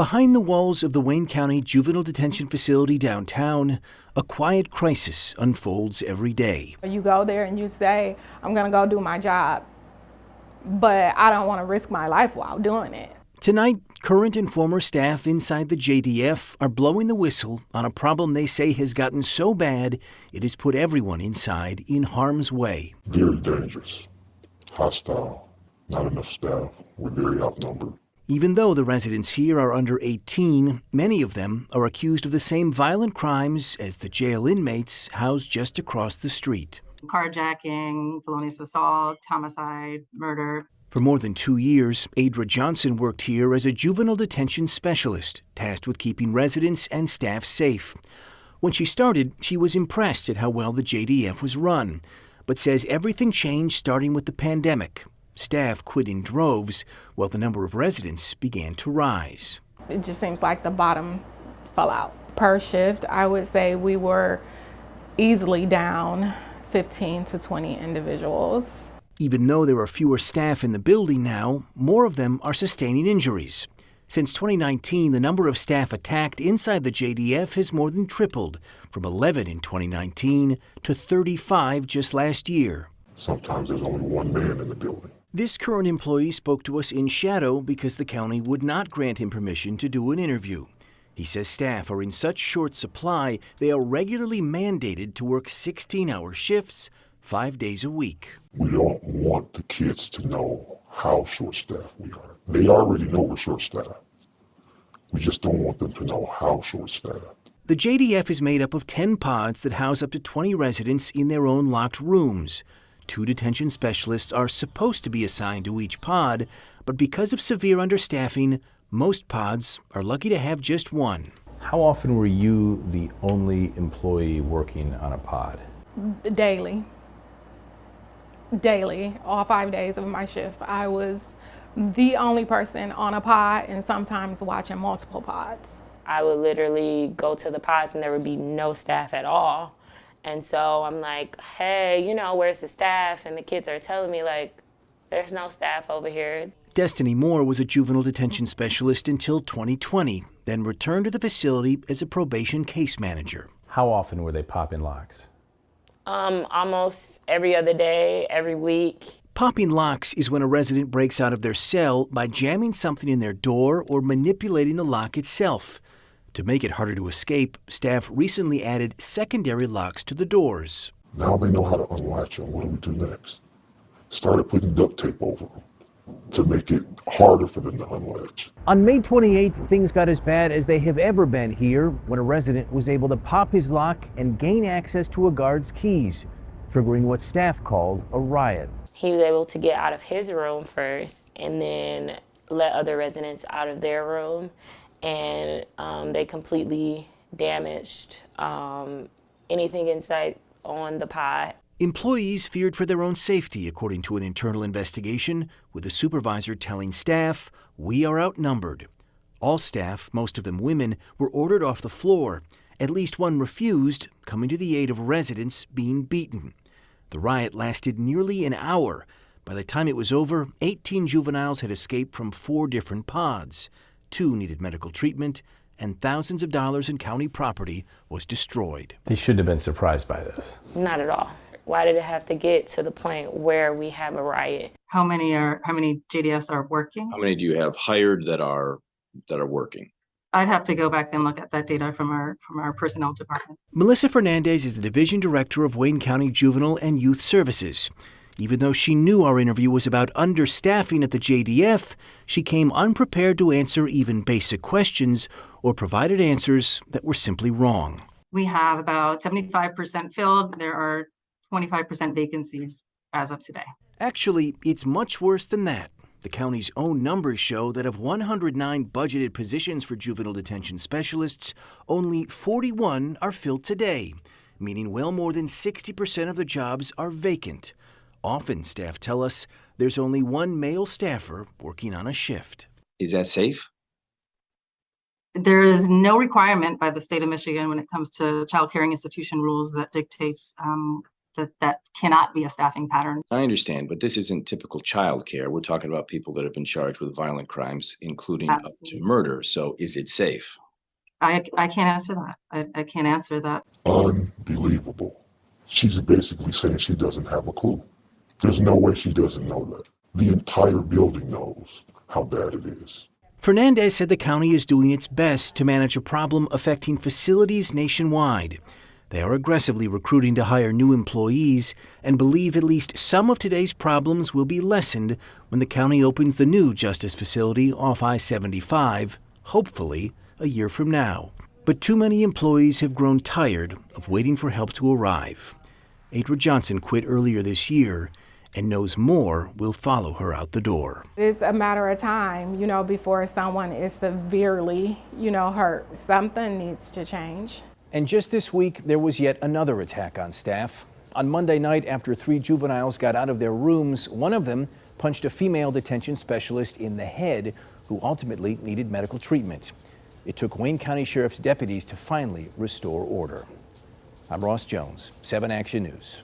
Behind the walls of the Wayne County Juvenile Detention Facility downtown, a quiet crisis unfolds every day. You go there and you say, I'm gonna go do my job, but I don't wanna risk my life while doing it. Tonight, current and former staff inside the JDF are blowing the whistle on a problem they say has gotten so bad it has put everyone inside in harm's way. Very dangerous, hostile, not enough staff, we're very outnumbered. Even though the residents here are under 18, many of them are accused of the same violent crimes as the jail inmates housed just across the street. Carjacking, felonious assault, homicide, murder. For more than 2 years, Adria Johnson worked here as a juvenile detention specialist, tasked with keeping residents and staff safe. When she started, she was impressed at how well the JDF was run, but says everything changed starting with the pandemic. Staff quit in droves, while the number of residents began to rise. It just seems like the bottom fell out. Per shift, I would say we were easily down 15 to 20 individuals. Even though there are fewer staff in the building now, more of them are sustaining injuries. Since 2019, the number of staff attacked inside the JDF has more than tripled, from 11 in 2019 to 35 just last year. Sometimes there's only one man in the building. This current employee spoke to us in shadow because the county would not grant him permission to do an interview. He says staff are in such short supply, they are regularly mandated to work 16-hour shifts, 5 days a week. We don't want the kids to know how short-staffed we are. They already know we're short-staffed. We just don't want them to know how short-staffed. The JDF is made up of 10 pods that house up to 20 residents in their own locked rooms. 2 detention specialists are supposed to be assigned to each pod, but because of severe understaffing, most pods are lucky to have just one. How often were you the only employee working on a pod? Daily, all 5 days of my shift. I was the only person on a pod and sometimes watching multiple pods. I would literally go to the pods and there would be no staff at all. And so I'm like, hey, where's the staff? And the kids are telling me, like, there's no staff over here. Destiny Moore was a juvenile detention specialist until 2020, then returned to the facility as a probation case manager. How often were they popping locks? Almost every other day, every week. Popping locks is when a resident breaks out of their cell by jamming something in their door or manipulating the lock itself. To make it harder to escape, staff recently added secondary locks to the doors. Now they know how to unlatch them. What do we do next? Started putting duct tape over them to make it harder for them to unlatch. On May 28th, things got as bad as they have ever been here when a resident was able to pop his lock and gain access to a guard's keys, triggering what staff called a riot. He was able to get out of his room first and then let other residents out of their room. And they completely damaged anything inside on the pod. Employees feared for their own safety, according to an internal investigation, with the supervisor telling staff, "We are outnumbered." All staff, most of them women, were ordered off the floor. At least one refused, coming to the aid of residents being beaten. The riot lasted nearly an hour. By the time it was over, 18 juveniles had escaped from 4 different pods. 2 needed medical treatment, and thousands of dollars in county property was destroyed. They shouldn't have been surprised by this. Not at all. Why did it have to get to the point where we have a riot? How many JDS are working? How many do you have hired that are working? I'd have to go back and look at that data from our personnel department. Melissa Fernandez is the division director of Wayne County Juvenile and Youth Services. Even though she knew our interview was about understaffing at the JDF, she came unprepared to answer even basic questions or provided answers that were simply wrong. We have about 75% filled. There are 25% vacancies as of today. Actually, it's much worse than that. The county's own numbers show that of 109 budgeted positions for juvenile detention specialists, only 41 are filled today, meaning well more than 60% of the jobs are vacant. Often, staff tell us, there's only one male staffer working on a shift. Is that safe? There is no requirement by the state of Michigan when it comes to child caring institution rules that dictates that cannot be a staffing pattern. I understand, but this isn't typical childcare. We're talking about people that have been charged with violent crimes, including up to Absolutely. murder. So is it safe? I can't answer that. I can't answer that. Unbelievable. She's basically saying she doesn't have a clue. There's no way she doesn't know that. The entire building knows how bad it is. Fernandez said the county is doing its best to manage a problem affecting facilities nationwide. They are aggressively recruiting to hire new employees and believe at least some of today's problems will be lessened when the county opens the new justice facility off I-75, hopefully a year from now. But too many employees have grown tired of waiting for help to arrive. Adria Johnson quit earlier this year and knows more will follow her out the door. It's a matter of time, before someone is severely, hurt. Something needs to change. And just this week, there was yet another attack on staff. On Monday night, after 3 juveniles got out of their rooms, one of them punched a female detention specialist in the head who ultimately needed medical treatment. It took Wayne County Sheriff's deputies to finally restore order. I'm Ross Jones, 7 Action News.